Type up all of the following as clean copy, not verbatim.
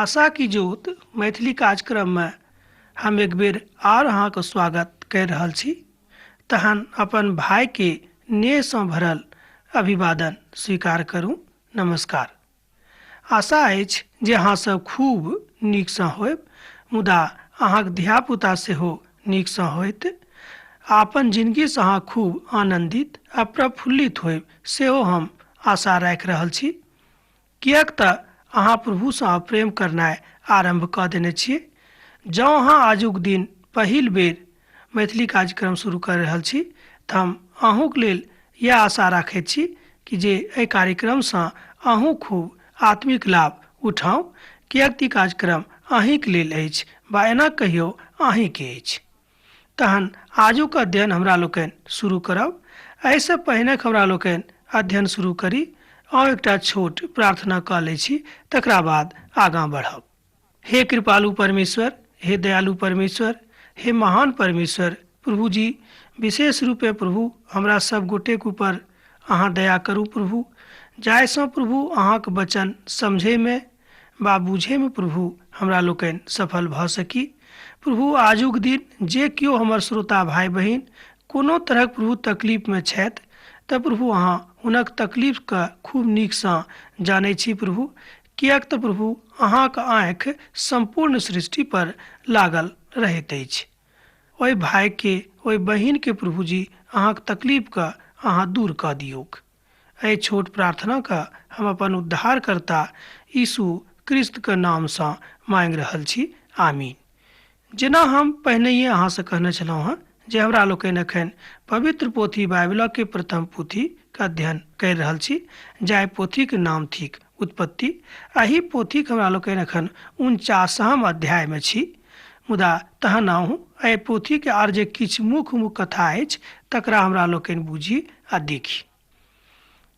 आशा की जोत मैथिली कार्यक्रम में हम एक बेर आर अहाँके स्वागत कर रहल छी। तहन अपन भाई के नेह सँ भरल अभिवादन स्वीकार करू। नमस्कार। आशा अछि जे अहाँ सब खूब नीक सँ होयब, मुदा अहाँक धियापुता सेहो नीक सँ होइत, अपन जिंदगी सँ अहाँ खूब आनंदित आ प्रफुल्लित होयब सेहो हम आशा राखि रहल छी। किएक तऽ अहाँ प्रभु सँ प्रेम करनाइ आरंभ कऽ देने छियै। जँ अहाँ आजुक दिन पहिल बेर मैथिली कार्यक्रम शुरू कर रहल छी तऽ हम अहूँक लेल इएह आशा राखैत छी कि जे एहि कार्यक्रमसँ अहूँ खूब आत्मिक लाभ उठाउ, किएक तऽ ई कार्यक्रम अहींके लेल अछि वा एना कहियौ अहींके अछि। तहन आजुक अध्ययन हमरा लोकनि शुरू करब। एहिसँ पहिने हमरा लोकनि अध्ययन शुरू करी और एकटा छोट प्रार्थना कऽ लै छी, तकरा बाद आगाँ बढ़ब। हे कृपालु परमेश्वर, हे दयालु परमेश्वर, हे महान परमेश्वर, प्रभु जी विशेष रूपे प्रभु हमरा सब गोटेक ऊपर अहाँ दया करू प्रभु, जाहिसँ प्रभु अहाँके वचन समझैमे वा बुझैमे प्रभु हमरा लोकनि सफल भऽ सकी। प्रभु आजुक दिन जे केओ हमर श्रोता भाई बहिन कोनो तरहक प्रभु तकलीफमे छथि तऽ प्रभु अहाँ हुनक तकलीफके खूब नीकसँ जानै छी प्रभु, किएक तऽ प्रभु अहाँके आँखि सम्पूर्ण सृष्टि पर लागल रहैत अछि। ओहि भाइके ओहि बहिनके प्रभु जी अहाँके तकलीफके अहाँ दूर कऽ दियौक। एहि छोट प्रार्थनाके हम अपन उद्धारकर्ता यीशु क्रिस्तके नामसँ मांगि रहल छी, आमीन। जेना हम पहिनहिए अहाँसँ कहने छलहुँ हँ जे हमरा लोकनि एखन पवित्र पोथी बाइबलके प्रथम पोथीके अध्ययन करि रहल छी, जाहि पोथीके नाम थिक उत्पत्ति। एहि पोथीके हमरा लोकनि एखन 49वाँ अध्यायमे छी, मुदा तहन अहूँ एहि पोथीके आर जे किछु मुख्य कथा अछि तकरा हमरा लोकनि बुझी आ देखी।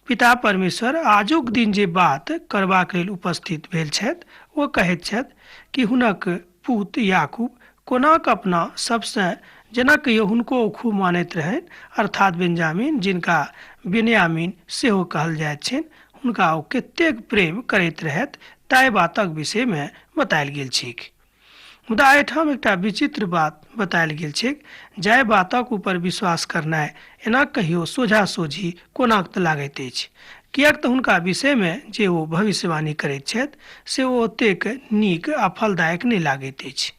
पिता परमेश्वर आजुक दिन जे बात करबाक लेल उपस्थित भेल छथि ओ कहैत छथि कि हुनक पुत याकूब कोनाक अपना सबसँ जेना कहियो हुनको ओ खूब मानैत रहनि, अर्थात बेंजामिन, जिनका बेन्यामीन सेहो कहल जाइत छनि, हुनका ओ कतेक प्रेम करैत रहथि ताहि बातक विषयमे बतायल गेल छैक। मुदा एहिठाम एकटा विचित्र बात बतायल गेल छैक, जाहि बातक ऊपर विश्वास करनाइ एना कहियो सोझा सोझी कोनाक तऽ लागैत अछि, किएक तऽ हुनका विषयमे जे ओ भविष्यवाणी करैत छथि से ओ ओतेक नीक आ फलदायक नहि लागैत अछि।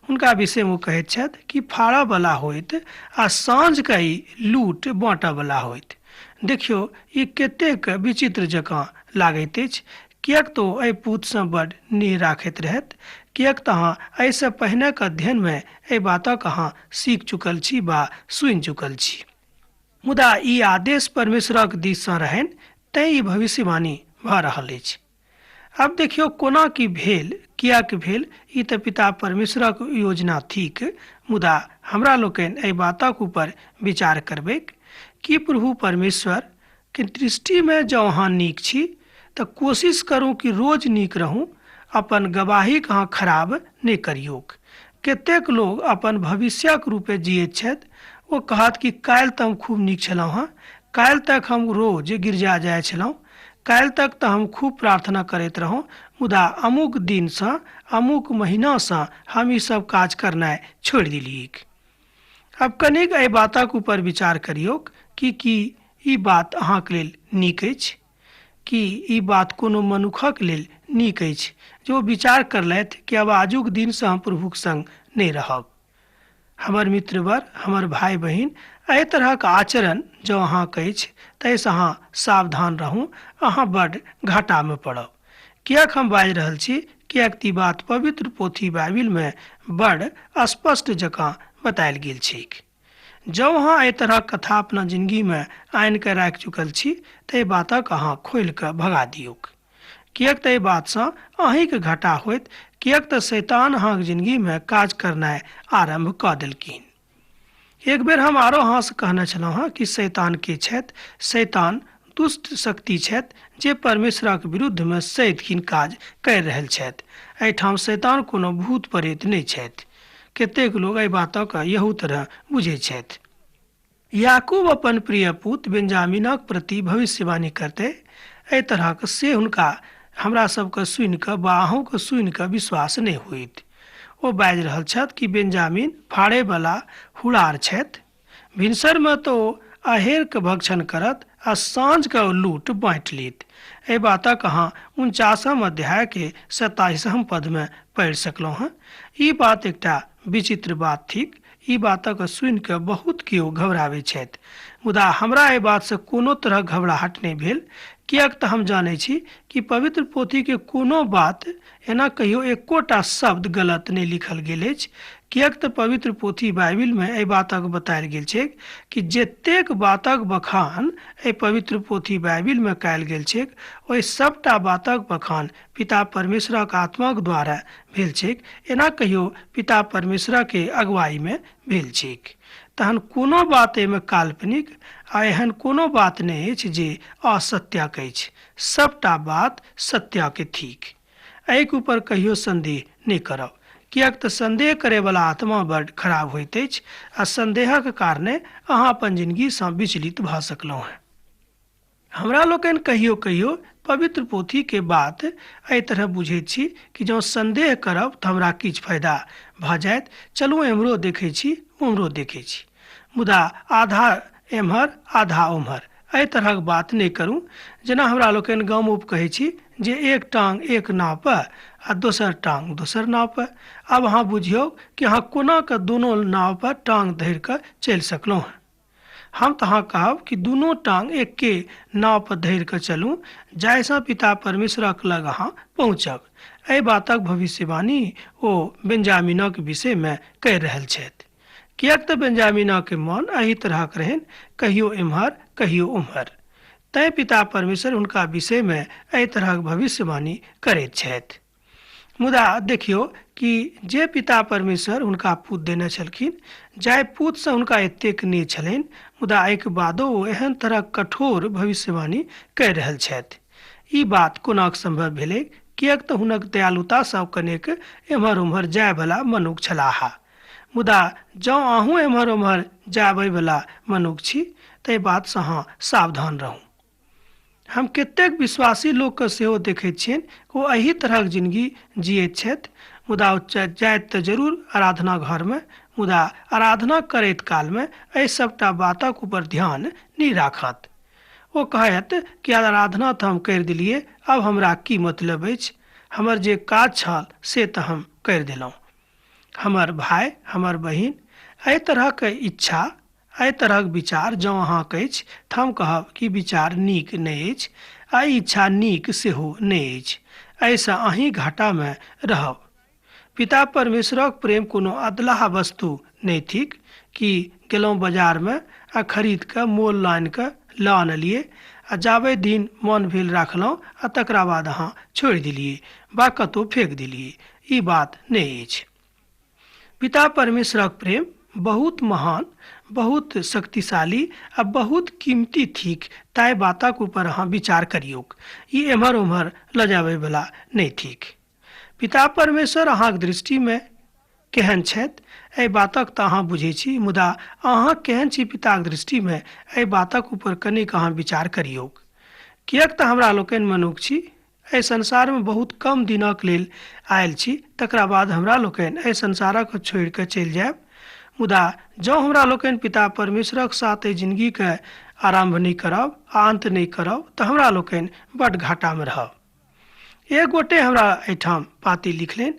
हुनका विषयमे ओ कहैत छथि कि फाड़ऽवला होइत आ साँझके ई लूट बाँटऽवला होइत। देखियौ ई कतेक विचित्र जकाँ लागैत अछि, किएक तऽ ओ एहि पूतसँ बड्ड नेह राखैत रहथि, किएक तऽ अहाँ एहिसँ पहिनेके अध्ययनमे एहि बातक अहाँ सीख चुकल छी वा सुनि चुकल छी। मुदा ई आदेश परमेश्वरक दिससँ रहनि तैँ ई भविष्यवाणी भऽ रहल अछि। अब देखियौ कोना की भेल, किएक भेल, ई तऽ पिता परमेश्वरक योजना थिक, मुदा हमरा लोकनि एहि बातक ऊपर विचार करबै कि प्रभु परमेश्वर के दृष्टिमे जँ अहाँ नीक छी तऽ कोशिश करू कि रोज नीक रहू, अपन गवाहीके अहाँ खराब नहि करियौक। कतेक लोग अपन भविष्यक रूपे जियैत छथि, ओ कहत कि काल्हि तऽ हम खूब नीक छलहुँ हँ, काल्हि तक हम रोज गिरजा जाइ छलहुँ, काल्हि तक तऽ हम खूब प्रार्थना करैत रहौं, मुदा अमुक दिनसँ अमुक महीनासँ हम ई सब काज करनाइ छोड़ि देलियैक। अब कनिक एहि बातक ऊपर विचार करियौक कि ई बात अहाँके लेल नीक अछि, कि ई बात कोनो मनुखक लेल नीक अछि जे ओ विचार करलथि कि अब आजुक दिनसँ हम प्रभुक संग नहि रहब। हमर मित्रवर, हमर भाई बहिन, एहि तरहक आचरण जँ अहाँके अछि ताहिसँ अहाँ सावधान रहू, अहाँ बड्ड घाटामे पड़ब। किएक हम बाजि रहल छी, किएक ई बात पवित्र पोथी बाइबिलमे बड्ड स्पष्ट जकाँ बतायल गेल छैक। जँ अहाँ एहि तरहक कथा अपना जिंदगीमे आनि कऽ राखि चुकल छी तऽ एहि बातक अहाँ खोलि कऽ भगा दियौक, किएक तऽ एहि बातसँ अहींके घाटा होइत, किएक तऽ शैतान अहाँके जिंदगीमे काज करनाइ आरंभ कऽ देलखिन। एक बेर हम आरो अहाँसँ कहने छलहुँ हँ कि शैतान के छथि। शैतान दुष्ट शक्ति छथि जे परमेश्वरक विरुद्धमे सदिखन काज करि रहल छथि। एहिठाम शैतान कोनो भूत प्रेत नहि छथि। कतेक लोग एहि बातक यहू तरह बुझैत छथि। याकूब अपन प्रिय पुत्र बेंजामिनक प्रति भविष्यवाणी करते एहि तरहक से हुनका हमरा सबके सुनि कऽ वा अहूँके सुनि कऽ विश्वास नहि होइत। ओ बाजि रहल छथि कि बेंजामिन फाड़ैवला हुड़ार छथि। भिनसरमे तऽ ओ अहेरके भक्षण करत आ साँझके ओ लूट बाँटि लेत। एहि बातक अहाँ 49 अध्यायके 27 पदमे पढ़ि सकलहुँ हँ। ई बात एकटा विचित्र बात थिक। ई बातक सुनि कऽ बहुत केओ घबराबै छथि, मुदा हमरा एहि बातसँ कोनो तरहक घबराहट नहि भेल, किएक तऽ हम जानै छी कि पवित्र पोथीके कोनो बात एना कहियो एकोटा शब्द गलत नहि लिखल गेल अछि। किएक तऽ पवित्र पोथी बाइबिलमे एहि बातक बतायल गेल छै कि जतेक बातक बखान एहि पवित्र पोथी बाइबिलमे कयल गेल छै, ओहि सभटा बातक बखान पिता परमेश्वरक आत्माक द्वारा भेल छै। एना कहियो पिता परमेश्वरके अगुवाईमे भेल छै। तहन कोनो बात एहिमे काल्पनिक आ एहन कोनो बात नहि अछि जे असत्यक अछि। सभटा बात सत्यके थिक। एहिके ऊपर कहियो संदेह नहि करब, किएक तऽ संदेह करैवला आत्मा बड्ड खराब होइत अछि आ संदेहक कारणे अहाँ अपन जिंदगीसँ विचलित भऽ सकलहुँ हैं। हमरा लोकनि कहियो कहियो पवित्र पोथीके बात एहि तरह बुझैत छी कि जँ संदेह करब तऽ हमरा किछु फायदा भऽ जायत, चलू एम्हरो देखै छी उम्हरो देखै छी, मुदा आधा एम्हर आधा उम्हर एहि तरहक बात नहि करू। जेना हमरा लोकनि गाँवमे कहै छी जे एक टाँग एक नाव पर आ दोसर टाँग दोसर नाव पर। आब अहाँ बुझियौ कि अहाँ कोना कऽ दुनू नाव पर टाँग धरि कऽ चलि सकलहुँ हैं। हम तऽ अहाँ कहब कि दुनू टाँग एके नाव पर धरि कऽ चलू, जाहिसँ पिता परमेश्वरक लग अहाँ पहुँचब। एहि बातक भविष्यवाणी ओ बेंजामिनक विषयमे कहि रहल छथि, किएक तऽ बेंजामिनक मन एहि तरहक रहनि, कहियो एम्हर कहियो उम्हर। तैँ पिता परमेश्वर हुनका विषयमे एहि तरहक भविष्यवाणी करैत छथि। मुदा देखियौ कि जे पिता परमेश्वर हुनका पूत देने छलखिन, जाहि पूतसँ हुनका एतेक नेह छलनि, मुदा एहिके बादो ओ एहन तरहक कठोर भविष्यवाणी कहि रहल छथि। ई बात कोना संभव भेलै, किएक तऽ हुनक दयालुतासँ कनेक एम्हर उम्हर जायवला मनुख छलाह। मुदा जँ अहूँ एम्हर उम्हर जाबयवला मनुख छी तऽ एहि बातसँ अहाँ सावधान रहू। हम कतेक विश्वासी लोकके सेहो देखैत छियनि, ओ एही तरहक जिंदगी जियैत छथि, मुदा ओ जाइत तऽ जरूर आराधना घरमे, मुदा आराधना करैत कालमे एहि सभटा बातक ऊपर ध्यान नहि राखत। ओ कहत कि आराधना तऽ हम करि देलियै, आब हमरा की मतलब अछि, हमर जे काज छल से तऽ हम करि देलहुँ। हमर भाय हमर बहिन एहि तरहक इच्छा एहि तरहक विचार जँ अहाँके अछि तऽ हम कहब कि विचार नीक नहि अछि आ इच्छा नीक सेहो नहि अछि। एहिसँ अहीँ घाटामे रहब। पिता परमेश्वरक प्रेम कोनो अधलाह वस्तु नहि थिक कि गेलहुँ बाजारमे आ खरीद कऽ मोल लानि कऽ लऽ आनलियै आ जाबे दिन मोन भेल राखलहुँ आ तकरा बाद अहाँ छोड़ि देलियै वा कतहु फेंक देलियै। ई बात नहि अछि। पिता परमेश्वरक प्रेम बहुत महान, बहुत शक्तिशाली आ बहुत कीमती थिक। ताहि बातक ऊपर अहाँ विचार करियौ। ई एम्हर उम्हर लऽ जाबयवला नहि थिक। पिता परमेश्वर अहाँक दृष्टिमे केहन छथि एहि बातक तऽ अहाँ बुझैत छी, मुदा अहाँ केहन छी पिताक दृष्टिमे एहि बातक ऊपर कनिक अहाँ विचार करियौ। किएक तऽ हमरा लोकनि मनुष्य छी, एहि संसारमे बहुत कम दिनक लेल आयल छी, तकरा बाद हमरा लोकनि एहि संसारक छोड़ि कऽ चलि जायब। मुदा जँ हमरा लोकनि पिता परमेश्वरक साथ एहि जिन्दगीके आरम्भ नहि करब आ अंत नहि करब तऽ हमरा लोकनि बड्ड घाटामे रहब। एक गोटे हमरा एहिठाम पाती लिखलनि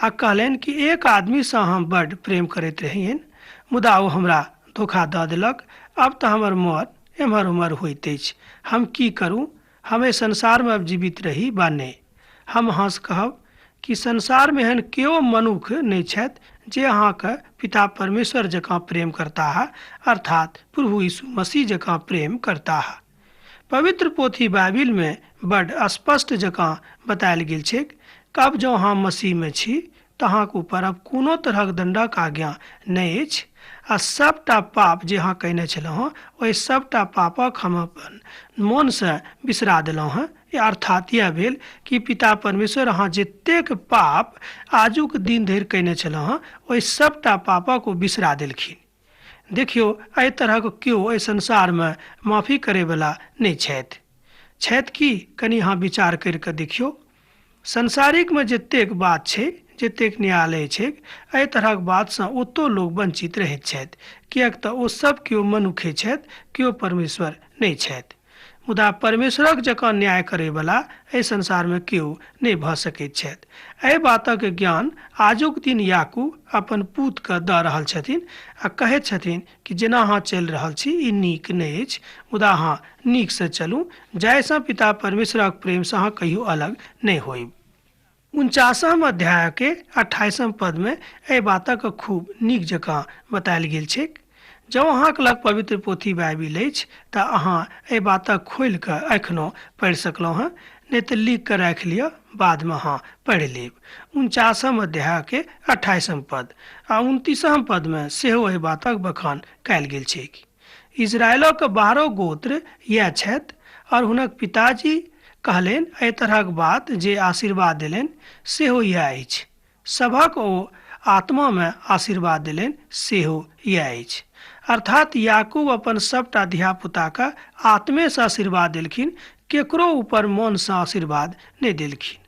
आ कहलनि कि एक आदमीसँ हम बड्ड प्रेम करैत रहियनि, मुदा ओ हमरा धोखा दऽ देलक। आब तऽ हमर मन एम्हर उम्हर होइत अछि। हम की करूँ? हम एहि संसारमे अब जीवित रही वा नहि? हम अहाँसँ कहब कि संसारमे एहन केओ मनुख नहि छथि जे अहाँके पिता परमेश्वर जकाँ प्रेम करता है, अर्थात प्रभु यीशु मसीह जकाँ प्रेम करता है। पवित्र पोथी बाइबिलमे बड्ड स्पष्ट जकाँ बतायल गेल छै कि अब जँ अहाँ मसीहमे छी तऽ अहाँके ऊपर अब कोनो तरहक दण्डक आज्ञा नहि अछि आ सभटा पाप जे अहाँ कयने छलहुँ हँ ओहि सभटा पापक हम अपन मोनसँ बिसरा देलहुँ हँ। अर्थात यह भेल कि पिता परमेश्वर अहाँ जतेक पाप आजुक दिन धरि कयने छलहुँ हँ ओहि सभटा पापक ओ बिसरा देलखिन। देखियौ, एहि तरहक केओ एहि संसारमे माफी करैवला नहि छथि। छथि कि कनि अहाँ विचार करि कऽ देखियौ। संसारिकमे जतेक बात छै, जतेक न्यायालय छै, एहि तरहक बातसँ ओतौ लोक वंचित रहैत छथि, किएक तऽ ओ सब केओ मनुखे छथि, केओ परमेश्वर नहि छथि। मुदा परमेश्वरक जकाँ न्याय करयवला एहि संसारमे केओ नहि भऽ सकैत छथि। एहि बातक ज्ञान आजुक दिन याकूब अपन पूतकेँ दऽ रहल छथिन आ कहैत छथिन कि जेना अहाँ चलि रहल छी ई नीक नहि अछि, मुदा अहाँ नीकसँ चलू, जाहिसँ पिता परमेश्वरक प्रेमसँ अहाँ कहियो अलग नहि होइब। 49 अध्याय के 28 पद में एहि बातक खूब नीक जकाँ बतायल गेल छै। जँ अहाँके लग पवित्र पोथी बाइबिल अछि तऽ अहाँ एहि बातक खोलि कऽ एखनो पढ़ि सकलहुँ हँ, नहि तऽ लिख कऽ राखि लिअ, बादमे अहाँ पढ़ि लेब। 49 अध्याय के 28 पद आ 29 पद में सेहो एहि बातक बखान कयल गेल छै। इजरायलक 12 गोत्र इएह छथि और हुनक पिताजी कहलनि एहि तरहक बात जे आशीर्वाद देलनि सेहो इएह अछि। सभक ओ आत्मामे आशीर्वाद देलनि सेहो इएह अछि। अर्थात याकूब अपन सबटा धियापुताके आत्मेसँ आशीर्वाद देलखिन, केकरो ऊपर मोनसँ आशीर्वाद नहि देलखिन।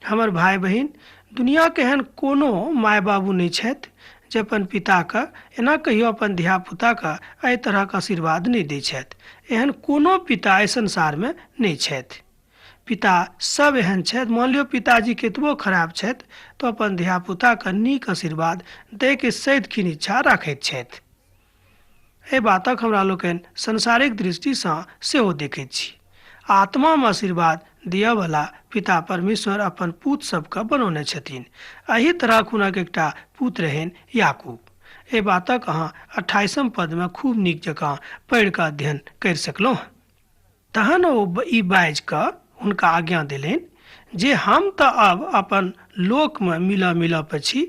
हमर भाई बहिन, दुनियाके एहन कोनो माय बाबू नहि छथि जे अपन पिताके एना कहियो अपन धियापुताके एहि तरहक आशीर्वाद नहि दै छथि। एहन कोनो पिता एहि संसारमे नहि छथि। पिता सब एहन छथि, मान लियो पिताजी केतबो खराब छथि तऽ अपन धियापुताके नीक आशीर्वाद दैके सदिखन इच्छा राखैत छथि। एहि बातक हमरा लोकनि संसारिक दृष्टिसँ सेहो देखैत छी। आत्मामे आशीर्वाद दिअवला पिता परमेश्वर अपन पूत सबके बनौने छथिन। एही तरह हुनक एकटा पुत्र रहनि याकूब। एहि बातक अहाँ 28 पदमे खूब नीक जकाँ पढ़ि कऽ अध्ययन करि सकलहुँ। तहन ओ ई बाजि कऽ हुनका आज्ञा देलनि जे हम तऽ अब अपन लोकमे मिलऽ पर छी,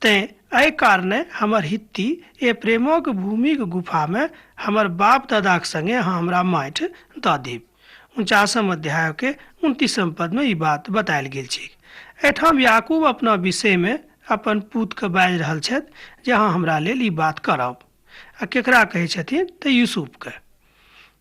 तेँ एहि कारणे हमर हित्ती ए प्रेमक भूमिक गुफामे हमर बाप दादाक संगे अहाँ हमरा माटि दऽ देब। 49 अध्याय के 29 पदमे ई बात बतायल गेल छै। एहिठाम याकूब अपना विषयमे अपन पूतके बाजि रहल छथि जे अहाँ हमरा लेल ई बात करब। आ केकरा कहै छथिन तऽ यूसुफके,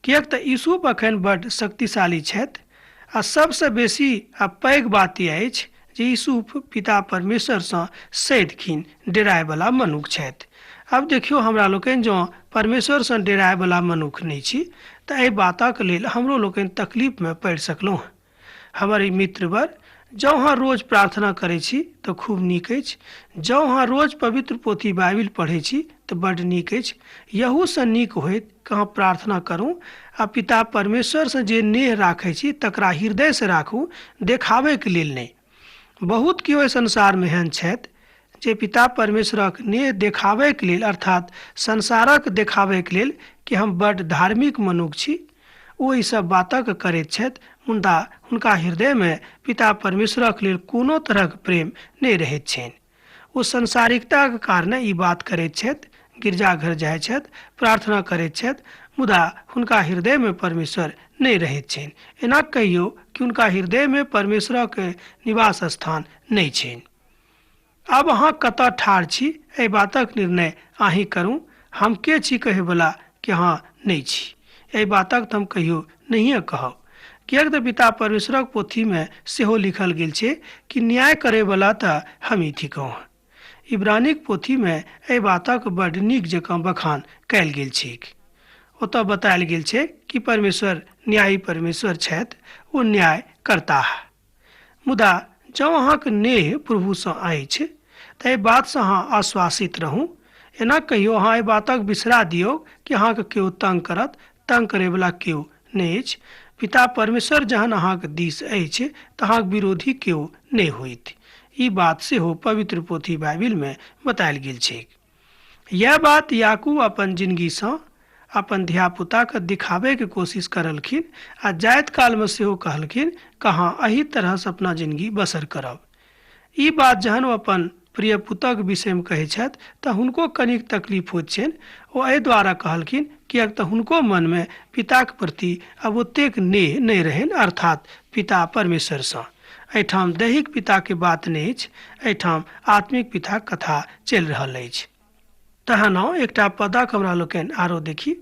किएक तऽ यूसुफ एखन बड्ड शक्तिशाली छथि आ सबसँ बेसी आ पैघ बात ई अछि जे यूसुफ पिता परमेश्वरसँ सदिखन डेरायवला मनुख छथि। आब देखियौ, हमरा लोकनि जँ परमेश्वरसँ डेरायवला मनुख नहि छी तऽ एहि बातक लेल हमरो लोकनि तकलीफमे पड़ि सकलहुँ। हमर ई मित्रवर, जँ अहाँ रोज प्रार्थना करै छी तऽ खूब नीक अछि। जँ अहाँ रोज पवित्र पोथी बाइबिल पढ़ै छी तऽ बड्ड नीक अछि। यहूसँ नीक होइत कि अहाँ प्रार्थना करू आ पिता परमेश्वरसँ जे नेह राखै छी तकरा हृदयसँ राखू, देखाबैके लेल नहि। बहुत केओ एहि संसारमे एहन छथि जे पिता परमेश्वरक नेह देखाबैके लेल, अर्थात संसारक देखाबैके लेल कि हम बड्ड धार्मिक मनुख छी, ओ ईसब बातक करैत छथि, मुदा हुनका हृदयमे पिता परमेश्वरक लेल कोनो तरहक प्रेम नहि रहैत छनि। ओ संसारिकताके कारणे ई बात करैत छथि, गिरजाघर जाइत छथि, प्रार्थना करैत छथि, मुदा हुनका हृदयमे परमेश्वर नहि रहैत छनि। एना कहियौ कि हुनका हृदयमे परमेश्वरक निवास स्थान नहि छनि। आब अहाँ कतऽ ठाढ़ छी, एहि बातक निर्णय अहीँ करू। हम के छी कहैवला कि अहाँ नहि छी? एहि बातक तऽ हम कहियो नहिए कहब, किएक तऽ पिता परमेश्वरक पोथीमे सेहो लिखल गेल छै कि न्याय करैवला तऽ हमही थिकहुँ। इब्रानीक पोथीमे एहि बातक बड्ड नीक जकाँ बखान कयल गेल छै। ओतऽ बतायल गेल छै कि परमेश्वर न्यायी परमेश्वर छथि, ओ न्याय करता है। मुदा जँ अहाँके नेह प्रभुसँ अछि तऽ एहि बातसँ अहाँ आश्वासित रहू। एना कहियो अहाँ एहि बातक बिसरा दियौ कि अहाँके केओ तंग करत, तंग करैवला केओ नहि अछि। पिता परमेश्वर जहन अहाँके दिस अछि तऽ अहाँके विरोधी केओ नहि होइत। ई बात सेहो पवित्र पोथी बाइबिलमे बतायल गेल छै। यह बात याकूब अपन जिंदगीसँ अपन धियापुताके दिखाबैके कोशिश करलखिन आ जाइत कालमे सेहो कहलखिन कि अहाँ एही तरहसँ अपना जिंदगी बसर करब। ई बात जहन ओ अपन प्रिय पुतक विषयमे कहै छथि तऽ हुनको कनिक तकलीफ होइत छनि। ओ एहि दुआरे कहलखिन किएक तऽ हुनको मनमे पिताके प्रति अब ओतेक नेह नहि रहनि, अर्थात पिता परमेश्वरसँ। एहिठाम दैहिक पिताके बात नहि अछि, एहिठाम आत्मिक पिताके कथा चलि रहल अछि। तहन एकटा पदक हमरा लोकनि आरो देखी,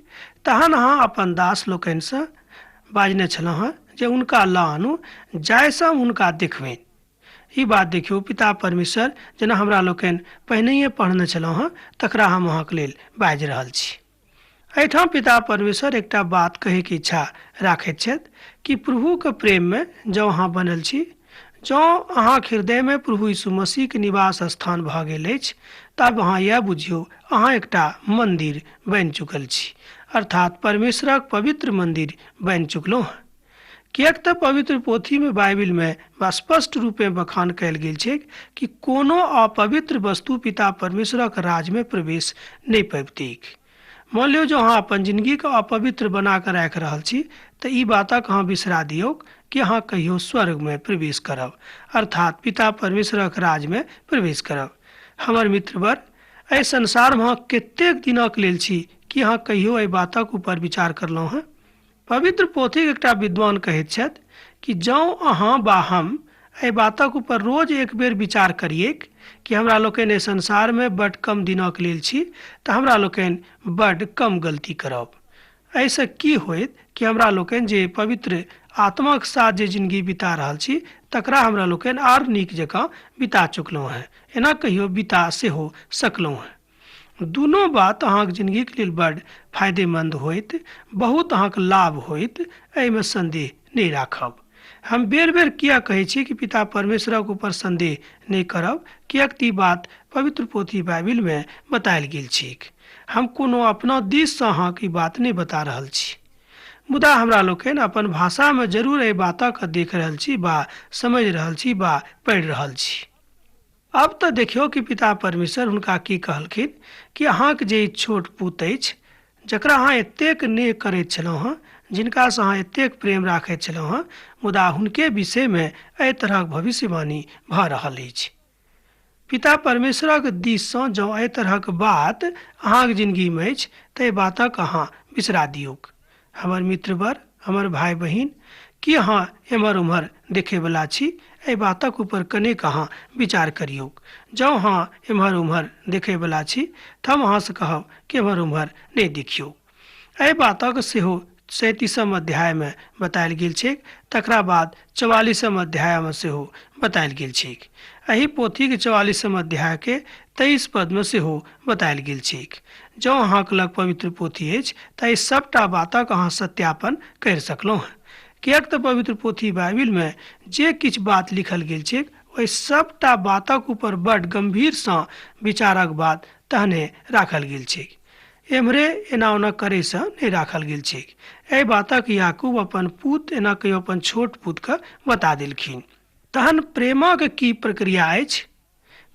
तहन अहाँ अपन दास लोकनिसँ बाजने छलहुँ हँ जे हुनका लऽ आनू जायसँ हम हुनका देखबनि। ई बात देखियौ, पिता परमेश्वर जेना हमरा लोकनि पहिनहिए पढ़ने छलहुँ हँ तकरा हम अहाँके लेल बाजि रहल छी। एहिठाम पिता परमेश्वर एकटा बात कहैके इच्छा राखैत छथि कि प्रभुके प्रेममे जँ अहाँ बनल छी, जँ अहाँके हृदयमे प्रभु यीशु मसीहके निवास स्थान भऽ गेल अछि, तब अहाँ यह बुझियौ अहाँ एकटा मन्दिर बनि चुकल छी, अर्थात परमेश्वरक पवित्र मन्दिर बनि चुकलहुँ हँ। किएक तऽ पवित्र पोथीमे बाइबिलमे स्पष्ट रूपे बखान कयल गेल छै कि कोनो अपवित्र वस्तु पिता परमेश्वरक राज्यमे प्रवेश नहि पबतैक। मान लियौ जो अहाँ अपन जिंदगीके अपवित्र बना कऽ राखि रहल छी तऽ ई बातक अहाँ बिसरा दियौ कि अहाँ कहियो स्वर्गमे प्रवेश करब, अर्थात पिता परमेश्वरक राज्यमे प्रवेश करब। हमर मित्रवर, एहि संसारमे अहाँ कतेक दिनक लेल छी कि अहाँ कहियो एहि बातक ऊपर विचार करलहुँ हँ? पवित्र पोथीक एकटा विद्वान कहैत छथि कि जँ अहाँ वा हम एहि बातक ऊपर रोज एक बेर विचार करियैक कि हमरा लोकनि एहि संसारमे बड्ड कम दिनक लेल छी तऽ हमरा लोकनि बड्ड कम गलती करब। एहिसँ की होइत कि हमरा लोकनि जे पवित्र आत्माके साथ जे जिंदगी बिता रहल छी तकरा हमरा लोकनि आर नीक जकाँ बिता चुकलहुँ हँ, एना कहियो बिता सेहो सकलहुँ हँ। दुनू बात अहाँके जिंदगीके लेल बड्ड फायदेमंद होइत, बहुत अहाँके लाभ होइत, एहिमे संदेह नहि राखब। हम बेर बेर किया कहै छी कि पिता परमेश्वरक ऊपर संदेह नहीं करब, किएक ई बात पवित्र पोथी बाइबिलमे बतायल गेल छै। हम कोनो अपना दिससँ अहाँके ई बात नहीं बता रहल छी, मुदा हमरा लोकनि अपन भाषामे जरूर एहि बातक देख रहल छी बा समझ रहल छी बा पढ़ि रहल छी। अब तऽ देखियौ कि पिता परमेश्वर हुनका की कहलखिन कि अहाँके जे छोट पुत अछि, जकरा अहाँ एतेक नेह करैत छलहुँ हँ, जिनकासँ अहाँ एतेक प्रेम राखैत छलहुँ हँ, मुदा हुनके विषयमे एहि तरहक भविष्यवाणी भऽ रहल अछि। पिता परमेश्वरक दिससँ जँ एहि तरहक बात अहाँके जिन्दगीमे अछि तऽ एहि बातक अहाँ बिसरा दियौक। हमर मित्रवर, हमर भाय बहिन, कि अहाँ एम्हर उम्हर देखैवला छी? एहि बातक ऊपर कनेक अहाँ विचार करियौक। जँ अहाँ एम्हर उम्हर देखैवला छी तऽ हम अहाँसँ कहब कि एम्हर उम्हर नहि देखियौ। एहि बातक सेहो 37 अध्यायमे बतायल गेल छै, तकरा बाद 44 अध्यायमे सेहो बतायल गेल छै। एहि पोथीके 44 अध्यायके 23 पदमे सेहो बतायल गेल छै। जँ अहाँके लग पवित्र पोथी अछि तऽ एहि सभटा बातक अहाँ सत्यापन करि सकलहुँ हँ, किएक तऽ पवित्र पोथी बाइबिलमे जे किछु बात लिखल गेल छै ओहि सभटा बातक ऊपर बड्ड गम्भीरसँ विचारक बात तहने राखल गेल छै। एम्हरे एना ओना करैसँ नहि राखल गेल छै। एहि बातक याकूब अपन पुत एना कहियो अपन छोट पुतके बता देलखिन। तहन प्रेमक की प्रक्रिया अछि,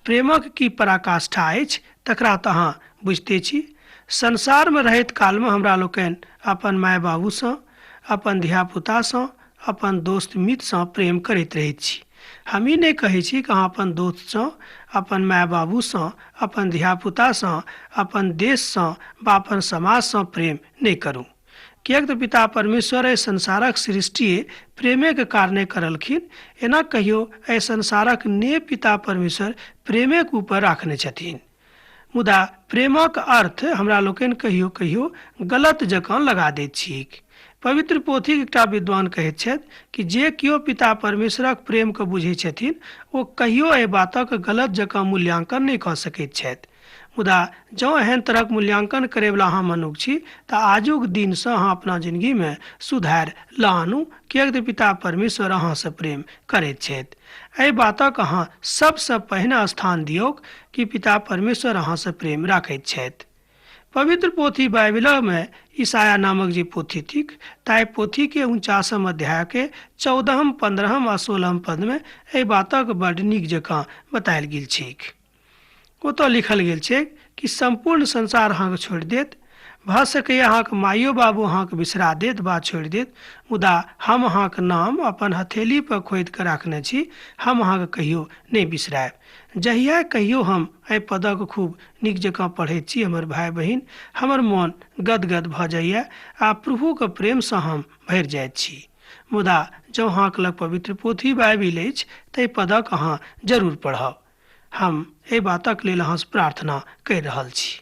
प्रेमक की पराकाष्ठा अछि, तकरा तऽ अहाँ बुझिते छी। संसारमे रहैत कालमे हमरा लोकनि अपन माय बाबूसँ, अपन धियापुतासँ, अपन दोस्त मित्रसँ प्रेम करैत रहैत छी। हम ई नहीं कहै छी कि अहाँ अपन दोस्तसँ, अपन माय बाबूसँ, अपन धियापुतासँ, अपन देशसँ वा अपन समाजसँ प्रेम नहीं करू, किएक तऽ पिता परमेश्वर एहि संसारक सृष्टि प्रेमेके कारणे करलखिन। एना कहियो एहि संसारक नेह पिता परमेश्वर प्रेमेके ऊपर राखने छथिन, मुदा प्रेमक अर्थ हमरा लोकनि कहियो कहियो गलत जकाँ लगा दैत छी। पवित्र पोथीक एकटा विद्वान कहैत छथि कि जे केओ पिता परमेश्वरक प्रेमके बुझैत छथिन ओ कहियो एहि बातक गलत जकाँ मूल्यांकन नहीं कऽ सकैत छथि। मुदा जँ एहन तरहक मूल्यांकन करैवला अहाँ मनुख छी तऽ आजुक दिनसँ अहाँ अपना जिन्दगीमे सुधार लऽ आनू, किएक तऽ पिता परमेश्वर अहाँसँ प्रेम करैत छथि। एहि बातक अहाँ सबसँ पहिने स्थान दियौक कि पिता परमेश्वर अहाँसँ प्रेम राखैत छथि। पवित्र पोथी बाइबिलमे ईसाया नामक जे पोथी थिक ताहि पोथीके 49 अध्यायके 14, 15 आ 16 पदमे एहि बातक बड्ड नीक जकाँ बतायल गेल छै। ओतऽ लिखल गेल छै कि संपूर्ण संसार अहाँके छोड़ि देत, भऽ सकैए अहाँके माइयो बाबू अहाँके बिसरा देत वा छोड़ि देत, मुदा हम अहाँके नाम अपन हथेली पर खोदि कऽ राखने छी, हम अहाँके कहियो नहीं बिसरायब। जहिया कहियो हम एहि पदक खूब नीक जकाँ पढ़ैत छी हमर भाय बहिन, हमर मोन गदगद भऽ जाइए आ प्रभुके प्रेमसँ हम भरि जाइत छी। मुदा जँ अहाँके लग पवित्र पोथी बाइबिल अछि तऽ एहि पदक अहाँ जरूर पढ़ब। हम एहि बातक लेल अहाँसँ प्रार्थना करि रहल छी।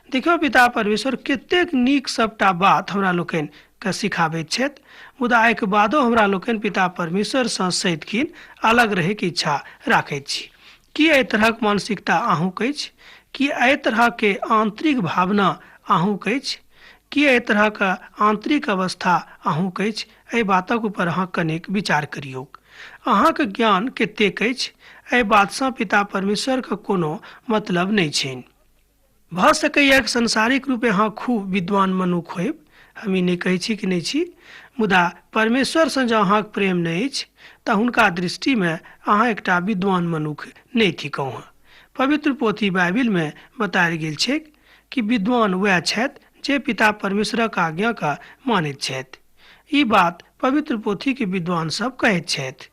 देखियौ पिता परमेश्वर कतेक नीक सबटा बात हमरा लोकनि के सिखाबैत छथि, मुदा एहिके बादो हमरा लोकनि पिता परमेश्वर सँ सदिखन अलग रहैके इच्छा राखैत छी। की एहि तरहक मानसिकता अहूँक अछि? की एहि तरहके आंतरिक भावना अहूँक अछि? की एहि तरहक आंतरिक अवस्था अहूँक अछि? एहि बातक ऊपर अहाँ कनेक विचार करियौ। अहाँक ज्ञान कतेक अछि? एहि बातसँ पिता परमेश्वरके कोनो मतलब नहि छनि। भऽ सकैए कि संसारिक रूपे अहाँ खूब विद्वान मनुख होयब, हम ई नहि कहै छी कि नहि छी, मुदा परमेश्वरसँ जँ अहाँक प्रेम नहि अछि तऽ हुनका दृष्टिमे अहाँ एकटा विद्वान मनुख नहि थिकहुँ हँ। पवित्र पोथी बाइबिलमे बतायल गेल छै कि विद्वान वएह छथि जे पिता परमेश्वरक आज्ञाके मानैत छथि। ई बात पवित्र पोथीके विद्वान सब कहैत छथि।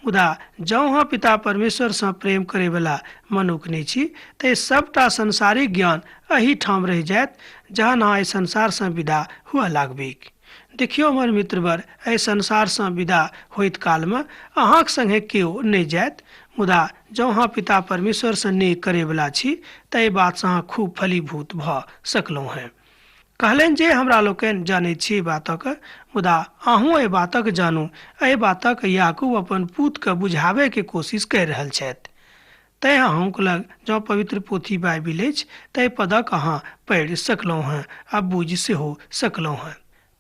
मुदा जँ अहाँ पिता परमेश्वरसँ प्रेम करैवला मनुख नहि छी तऽ सबटा संसारिक ज्ञान एही ठाम रहि जायत जहन अहाँ एहि संसारसँ विदा हुअ लागबैक। देखियौ हमर मित्रवर, एहि संसारसँ विदा होइत कालमे अहाँक संगे केओ नहि जायत, मुदा जँ अहाँ पिता परमेश्वरसँ नेह करैवला छी तऽ एहि बातसँ अहाँ खूब फलीभूत भऽ सकलहुँ हैं। कहलनि जे हमरा लोकनि जानैत छी बातक, मुदा अहूँ एहि बातक जानू। एहि बातक याकूब अपन पूतके बुझाबैके कोशिश करि रहल छथि। तैँ अहूँक लग जँ पवित्र पोथी बाइबिल अछि तऽ एहि पदक अहाँ पढ़ि सकलहुँ हैं आ बुझि सेहो सकलहुँ हैं।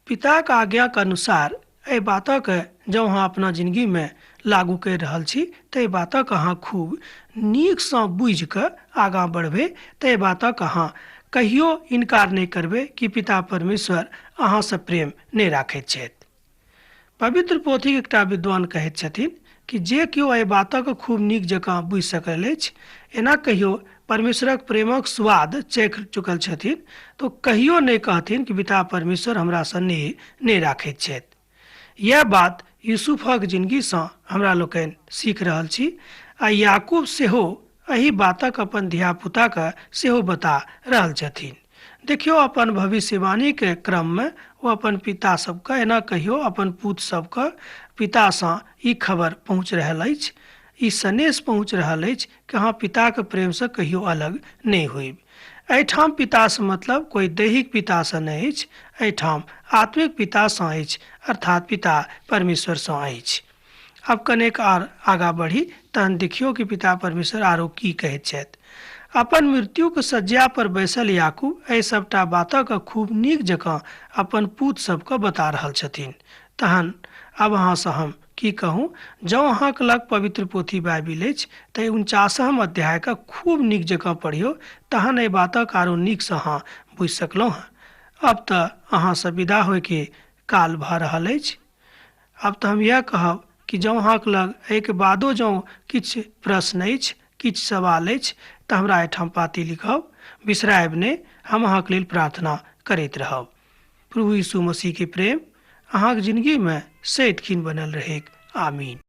पिताक आज्ञाक अनुसार एहि बातक जँ अहाँ अपना जिन्दगीमे लागू करि रहल छी तऽ एहि बातक अहाँ खूब नीकसँ बुझि कऽ आगाँ बढ़बै तऽ एहि बातक अहाँ कहियो इनकार नहि करबै कि पिता परमेश्वर अहाँसँ प्रेम नहि राखैत छथि। पवित्र पोथीक एकटा विद्वान कहैत छथिन कि जे केओ एहि बातक खूब नीक जकाँ बुझि सकल अछि, एना कहियो परमेश्वरक प्रेमक स्वाद चखि चुकल छथिन, तऽ कहियो नहि कहथिन कि पिता परमेश्वर हमरासँ नेह नहि राखैत छथि। यह बात यूसुफक जिन्दगीसँ हमरा लोकनि सीख रहल छी आ याकूब सेहो एही बातक अपन धियापुताके सेहो बता रहल छथिन। देखियौ अपन भविष्यवाणीके क्रममे ओ अपन पिता सबके, एना कहियो अपन पूत सबके पितासँ ई खबर पहुँच रहल अछि, ई संदेश पहुँच रहल अछि कि अहाँ पिताके प्रेमसँ कहियो अलग नहि होइब। एहिठाम पितासँ मतलब कोई दैहिक पितासँ नहि अछि, एहिठाम आत्मिक पितासँ अछि, अर्थात पिता परमेश्वरसँ अछि। अब कनेक आर आगाँ बढ़ी तहन देखियौ कि पिता परमेश्वर आरो की कहैत छथि। अपन मृत्युके शज्या पर बैसल याकूब एहि सबटा बातक खूब नीक जकाँ अपन पूत सबके बता रहल छथिन। तहन अब अहाँसँ हम की कहूँ, जँ अहाँके लग पवित्र पोथी बाइबिल अछि तऽ 49 अध्यायके खूब नीक जकाँ पढ़ियौ, तहन एहि बातक आरो नीकसँ अहाँ बुझि सकलहुँ हैं। अब तऽ अहाँसँ विदा होइके काल भऽ रहल अछि। अब तऽ हम इएह कहब कि जँ अहाँके लग एहिके बादो जँ किछु प्रश्न अछि, किछु सवाल अछि तऽ हमरा एहिठाम पाती लिखब, बिसरायब नहि, हम अहाँके लेल प्रार्थना करैत रहब। प्रभु यीशु मसीहके प्रेम अहाँके जिन्दगीमे सदिखन बनल रहेक। आमीन।